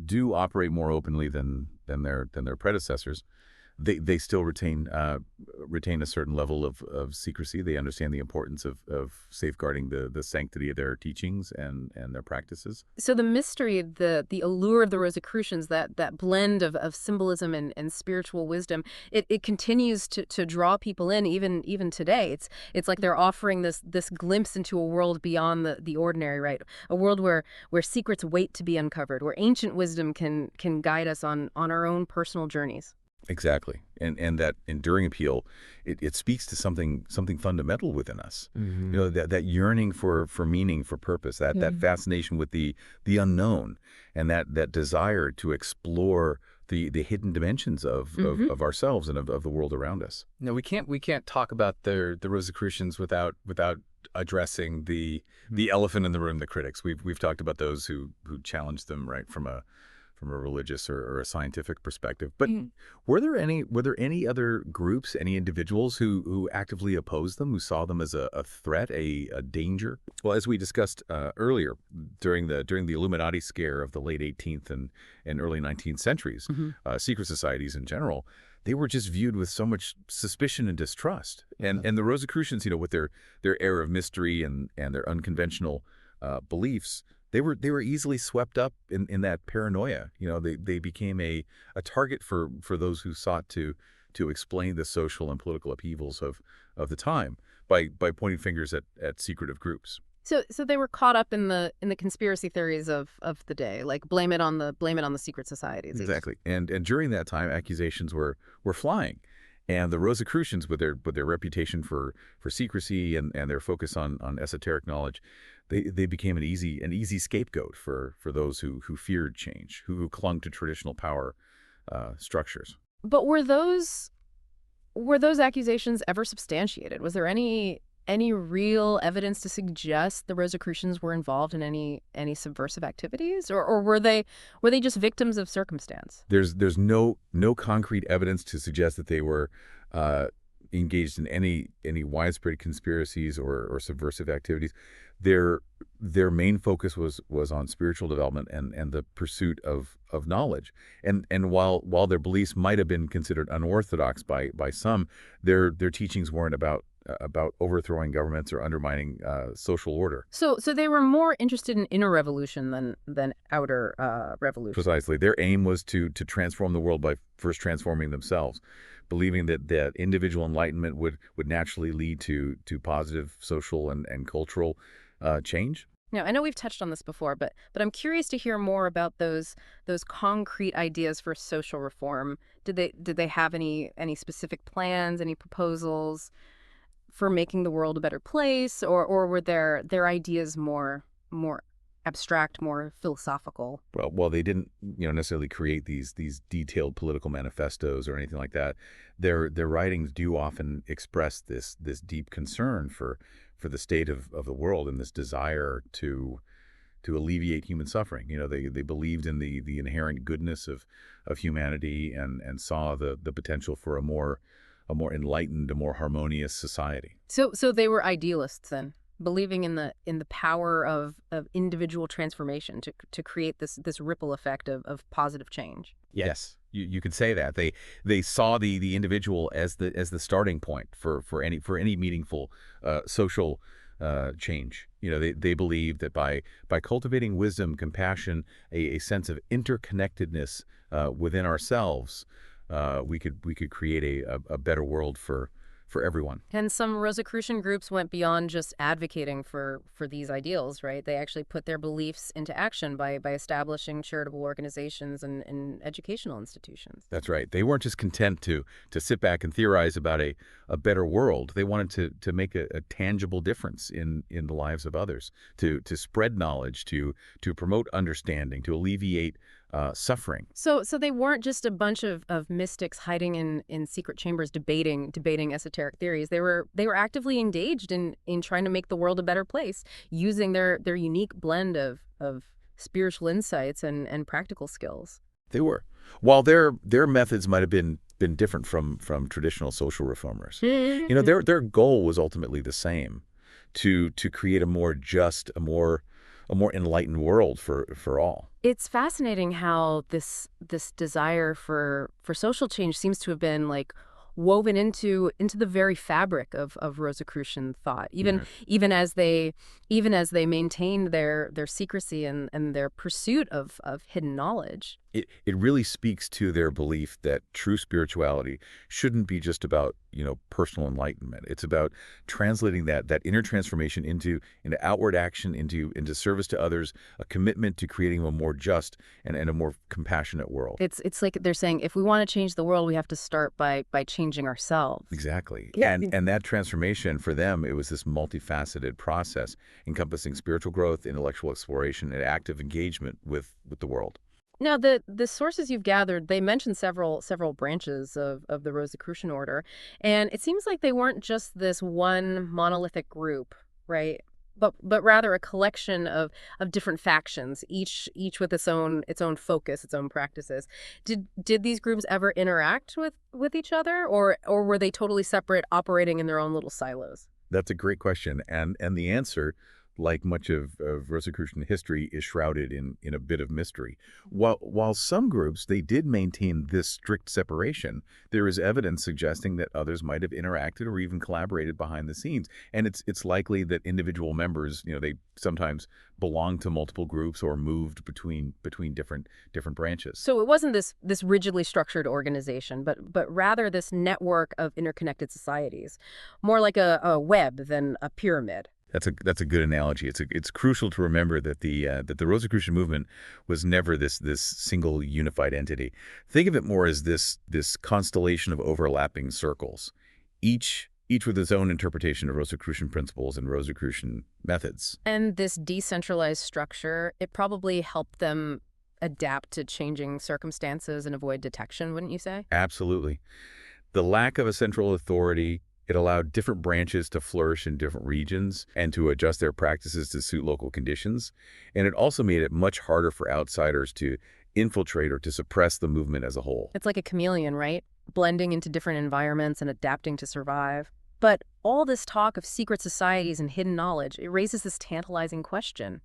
do operate more openly than their predecessors. They still retain a certain level of secrecy. They understand the importance of safeguarding the sanctity of their teachings and their practices. So the mystery, the allure of the Rosicrucians, that blend of symbolism and spiritual wisdom, it continues to draw people in even today. It's like they're offering this glimpse into a world beyond the ordinary, right? A world where secrets wait to be uncovered, where ancient wisdom can guide us on our own personal journeys. Exactly, and that enduring appeal, it speaks to something fundamental within us. Mm-hmm. You know, that yearning for meaning, for purpose, that fascination with the unknown, and that desire to explore the hidden dimensions of ourselves and of the world around us. No, we can't talk about the Rosicrucians without addressing the elephant in the room, the critics. We've talked about those who challenged them, right, from a religious or a scientific perspective. But were there any other groups, any individuals who actively opposed them, who saw them as a threat, a danger? Well, as we discussed earlier, during the Illuminati scare of the late 18th and early 19th centuries, secret societies in general, they were just viewed with so much suspicion and distrust. And the Rosicrucians, you know, with their air of mystery and their unconventional beliefs, they were easily swept up in that paranoia. You know, they became a target for those who sought to explain the social and political upheavals of the time by pointing fingers at secretive groups. So they were caught up in the conspiracy theories of the day, like blame it on the secret societies. Exactly. And during that time, accusations were flying. And the Rosicrucians, with their reputation for secrecy and their focus on esoteric knowledge, they became an easy scapegoat for those who feared change, who clung to traditional power structures. But were those accusations ever substantiated? Was there any real evidence to suggest the Rosicrucians were involved in any subversive activities, or were they just victims of circumstance? There's no concrete evidence to suggest that they were engaged in any widespread conspiracies or subversive activities. Their main focus was on spiritual development and the pursuit of knowledge. And while their beliefs might have been considered unorthodox by some, their teachings weren't about overthrowing governments or undermining social order. So they were more interested in inner revolution than outer revolution. Precisely. Their aim was to transform the world by first transforming themselves, believing that individual enlightenment would naturally lead to positive social and cultural change. Now, I know we've touched on this before, but I'm curious to hear more about those concrete ideas for social reform. Did they have any specific plans, any proposals for making the world a better place, or were their ideas more abstract, more philosophical? Well, they didn't, necessarily create these detailed political manifestos or anything like that. Their writings do often express this deep concern for the state of the world and this desire to alleviate human suffering. They believed in the inherent goodness of humanity and saw the potential for a more enlightened, a more harmonious society. So they were idealists then, believing in the power of individual transformation to create this ripple effect of positive change. Yes, you could say that. They saw the individual as the starting point for any meaningful social change. They believe that by cultivating wisdom, compassion, a sense of interconnectedness within ourselves, we could create a better world for everyone. And some Rosicrucian groups went beyond just advocating for these ideals, right? They actually put their beliefs into action by establishing charitable organizations and educational institutions. That's right. They weren't just content to sit back and theorize about a better world. They wanted to make a tangible difference in the lives of others, to spread knowledge, to promote understanding, to alleviate suffering. So they weren't just a bunch of mystics hiding in secret chambers debating esoteric theories. They were actively engaged in trying to make the world a better place, using their unique blend of spiritual insights and practical skills. They were. While their methods might have been different from traditional social reformers, their goal was ultimately the same, to create a more just, a more enlightened world for all. It's fascinating how this desire for social change seems to have been like woven into the very fabric of Rosicrucian thought, even as they maintained their secrecy and their pursuit of hidden knowledge. It really speaks to their belief that true spirituality shouldn't be just about personal enlightenment. It's about translating that inner transformation into outward action, into service to others, a commitment to creating a more just and a more compassionate world. It's like they're saying, if we want to change the world, we have to start by changing ourselves. Exactly. Yeah. And that transformation for them, it was this multifaceted process encompassing spiritual growth, intellectual exploration, and active engagement with the world. Now, the sources you've gathered, they mention several branches of the Rosicrucian order, and it seems like they weren't just this one monolithic group, right? But rather a collection of different factions, each with its own focus, its own practices. Did these groups ever interact with each other, or were they totally separate, operating in their own little silos? That's a great question, and the answer, like much of Rosicrucian history, is shrouded in a bit of mystery. While some groups, they did maintain this strict separation, there is evidence suggesting that others might have interacted or even collaborated behind the scenes. And it's likely that individual members, they sometimes belonged to multiple groups or moved between different branches. So it wasn't this rigidly structured organization, but rather this network of interconnected societies, more like a web than a pyramid. That's a good analogy. It's crucial to remember that the Rosicrucian movement was never this single unified entity. Think of it more as this constellation of overlapping circles, each with its own interpretation of Rosicrucian principles and Rosicrucian methods. And this decentralized structure, it probably helped them adapt to changing circumstances and avoid detection, wouldn't you say? Absolutely. The lack of a central authority, it allowed different branches to flourish in different regions and to adjust their practices to suit local conditions. And it also made it much harder for outsiders to infiltrate or to suppress the movement as a whole. It's like a chameleon, right? Blending into different environments and adapting to survive. But all this talk of secret societies and hidden knowledge, it raises this tantalizing question.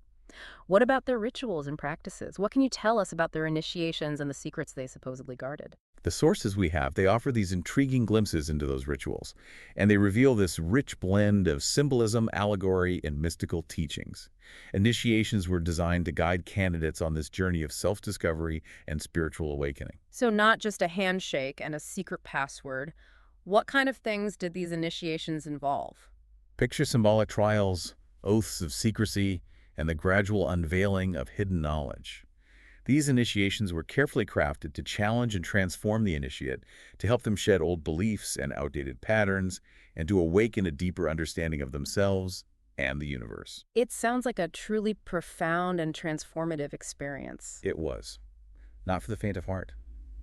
What about their rituals and practices? What can you tell us about their initiations and the secrets they supposedly guarded? The sources we have, they offer these intriguing glimpses into those rituals, and they reveal this rich blend of symbolism, allegory, and mystical teachings. Initiations were designed to guide candidates on this journey of self-discovery and spiritual awakening. So not just a handshake and a secret password. What kind of things did these initiations involve? Picture symbolic trials, oaths of secrecy, and the gradual unveiling of hidden knowledge. These initiations were carefully crafted to challenge and transform the initiate, to help them shed old beliefs and outdated patterns, and to awaken a deeper understanding of themselves and the universe. It sounds like a truly profound and transformative experience. It was. Not for the faint of heart.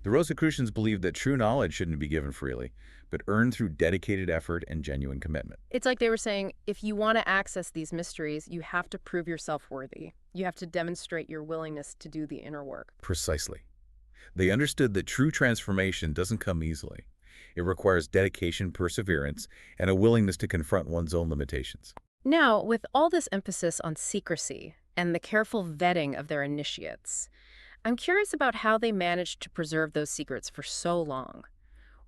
The Rosicrucians believed that true knowledge shouldn't be given freely, but earned through dedicated effort and genuine commitment. It's like they were saying, if you want to access these mysteries, you have to prove yourself worthy. You have to demonstrate your willingness to do the inner work. Precisely. They understood that true transformation doesn't come easily. It requires dedication, perseverance, and a willingness to confront one's own limitations. Now, with all this emphasis on secrecy and the careful vetting of their initiates, I'm curious about how they managed to preserve those secrets for so long.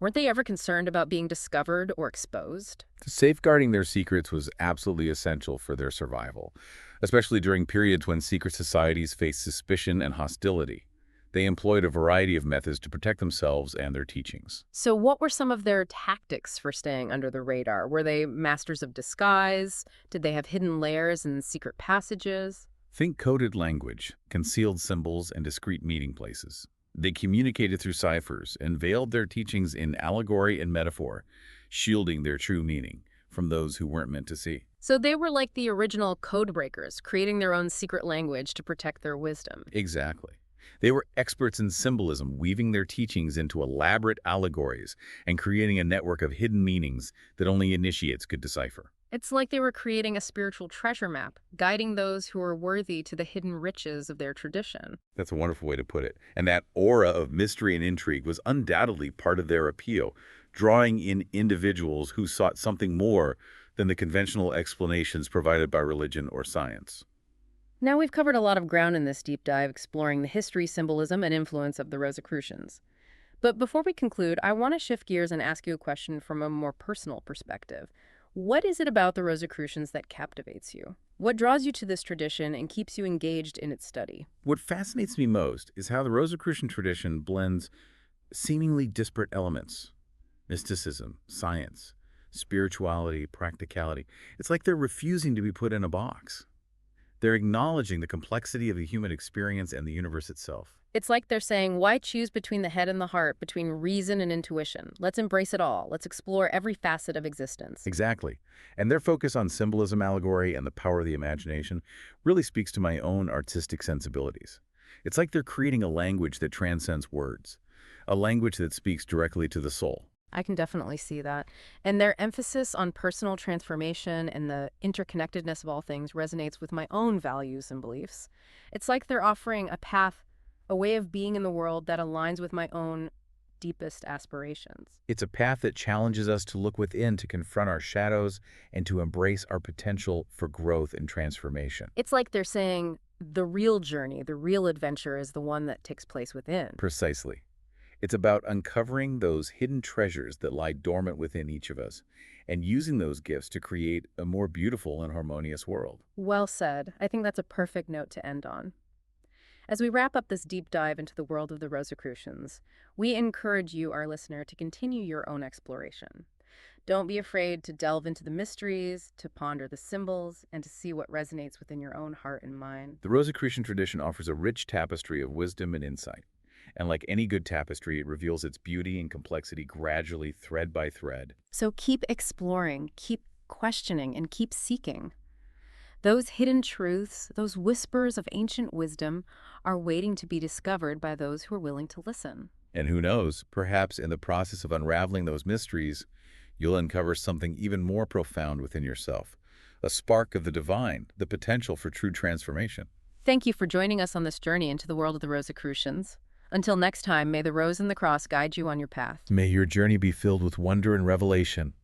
Weren't they ever concerned about being discovered or exposed? Safeguarding their secrets was absolutely essential for their survival, especially during periods when secret societies faced suspicion and hostility. They employed a variety of methods to protect themselves and their teachings. So what were some of their tactics for staying under the radar? Were they masters of disguise? Did they have hidden layers and secret passages? Think coded language, concealed symbols, and discrete meeting places. They communicated through ciphers and veiled their teachings in allegory and metaphor, shielding their true meaning from those who weren't meant to see. So they were like the original code breakers, creating their own secret language to protect their wisdom. Exactly. They were experts in symbolism, weaving their teachings into elaborate allegories and creating a network of hidden meanings that only initiates could decipher. It's like they were creating a spiritual treasure map, guiding those who are worthy to the hidden riches of their tradition. That's a wonderful way to put it. And that aura of mystery and intrigue was undoubtedly part of their appeal, drawing in individuals who sought something more than the conventional explanations provided by religion or science. Now we've covered a lot of ground in this deep dive, exploring the history, symbolism, and influence of the Rosicrucians. But before we conclude, I want to shift gears and ask you a question from a more personal perspective. What is it about the Rosicrucians that captivates you? What draws you to this tradition and keeps you engaged in its study? What fascinates me most is how the Rosicrucian tradition blends seemingly disparate elements: mysticism, science, spirituality, practicality. It's like they're refusing to be put in a box. They're acknowledging the complexity of the human experience and the universe itself. It's like they're saying, why choose between the head and the heart, between reason and intuition? Let's embrace it all. Let's explore every facet of existence. Exactly. And their focus on symbolism, allegory, and the power of the imagination really speaks to my own artistic sensibilities. It's like they're creating a language that transcends words, a language that speaks directly to the soul. I can definitely see that. And their emphasis on personal transformation and the interconnectedness of all things resonates with my own values and beliefs. It's like they're offering a path, a way of being in the world that aligns with my own deepest aspirations. It's a path that challenges us to look within, to confront our shadows, and to embrace our potential for growth and transformation. It's like they're saying the real journey, the real adventure is the one that takes place within. Precisely. It's about uncovering those hidden treasures that lie dormant within each of us and using those gifts to create a more beautiful and harmonious world. Well said. I think that's a perfect note to end on. As we wrap up this deep dive into the world of the Rosicrucians, we encourage you, our listener, to continue your own exploration. Don't be afraid to delve into the mysteries, to ponder the symbols, and to see what resonates within your own heart and mind. The Rosicrucian tradition offers a rich tapestry of wisdom and insight. And like any good tapestry, it reveals its beauty and complexity gradually, thread by thread. So keep exploring, keep questioning, and keep seeking. Those hidden truths, those whispers of ancient wisdom, are waiting to be discovered by those who are willing to listen. And who knows, perhaps in the process of unraveling those mysteries, you'll uncover something even more profound within yourself, a spark of the divine, the potential for true transformation. Thank you for joining us on this journey into the world of the Rosicrucians. Until next time, may the Rose and the Cross guide you on your path. May your journey be filled with wonder and revelation.